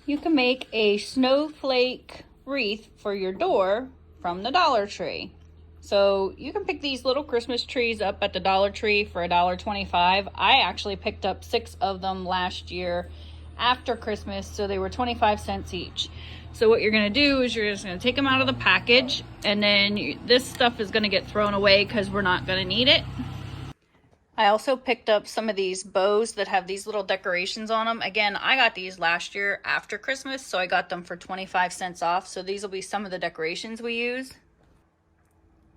you can make a snowflake wreath for your door from the Dollar Tree. So you can pick these little Christmas trees up at the Dollar Tree for $1.25. I actually picked up 6 of them last year after Christmas, so they were 25 cents each. So what you're gonna do is you're just gonna take them out of the package, and then this stuff is gonna get thrown away because we're not gonna need it. I also picked up some of these bows that have these little decorations on them. Again, I got these last year after Christmas, so I got them for 25 cents off. So these will be some of the decorations we use.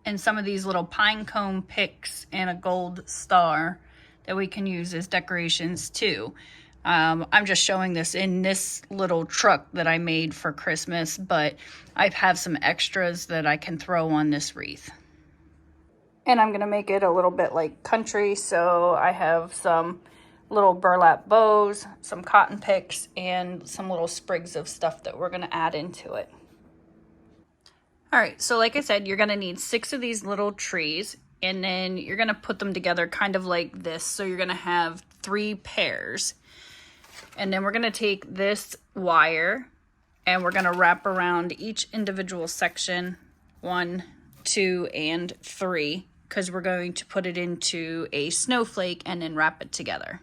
And some of these little pine cone picks and a gold star that we can use as decorations too. I'm just showing this in this little truck that I made for Christmas, but I have some extras that I can throw on this wreath. And I'm going to make it a little bit like country, so I have some little burlap bows, some cotton picks, and some little sprigs of stuff that we're going to add into it. All right, so like I said, you're going to need 6 of these little trees, and then you're going to put them together kind of like this. So you're going to have 3 pairs. And then we're going to take this wire and we're going to wrap around each individual section, 1, 2, and 3, because we're going to put it into a snowflake and then wrap it together.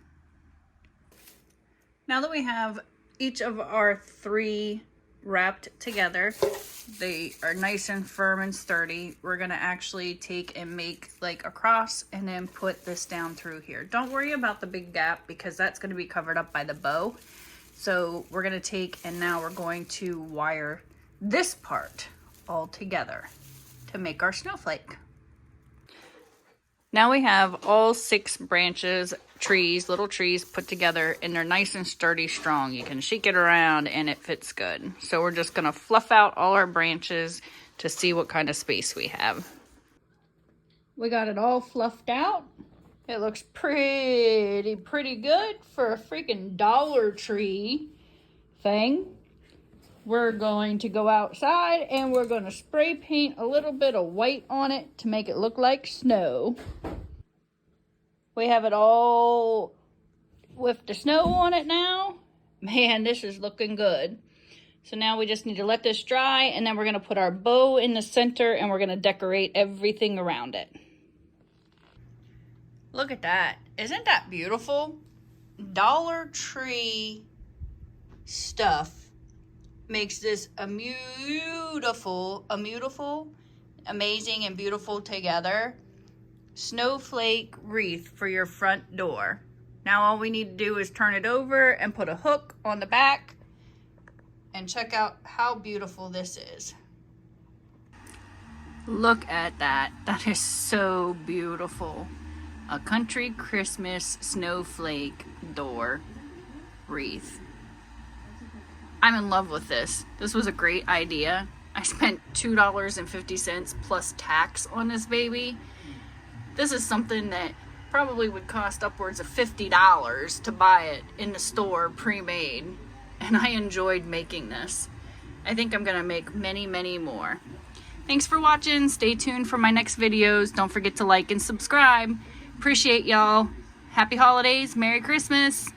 Now that we have each of our 3 wrapped together, they are nice and firm and sturdy, we're going to actually take and make like a cross and then put this down through here. Don't worry about the big gap because that's going to be covered up by the bow. So we're going to take and now we're going to wire this part all together to make our snowflake. Now we have all 6 branches, trees, little trees put together, and they're nice and sturdy, strong. You can shake it around and it fits good. So we're just gonna fluff out all our branches to see what kind of space we have. We got it all fluffed out. It looks pretty good for a freaking Dollar Tree thing. We're going to go outside and we're going to spray paint a little bit of white on it to make it look like snow. We have it all with the snow on it now. Man, this is looking good. So now we just need to let this dry, and then we're going to put our bow in the center and we're going to decorate everything around it. Look at that. Isn't that beautiful? Dollar Tree stuff makes this amazing and beautiful together snowflake wreath for your front door. Now all we need to do is turn it over and put a hook on the back and check out how beautiful this is. Look at that. That is so beautiful. A country Christmas snowflake door wreath. I'm in love with this. This was a great idea. I spent $2.50 plus tax on this baby. This is something that probably would cost upwards of $50 to buy it in the store pre-made. And I enjoyed making this. I think I'm gonna make many more. Thanks for watching. Stay tuned for my next videos. Don't forget to like and subscribe. Appreciate y'all. Happy holidays. Merry Christmas.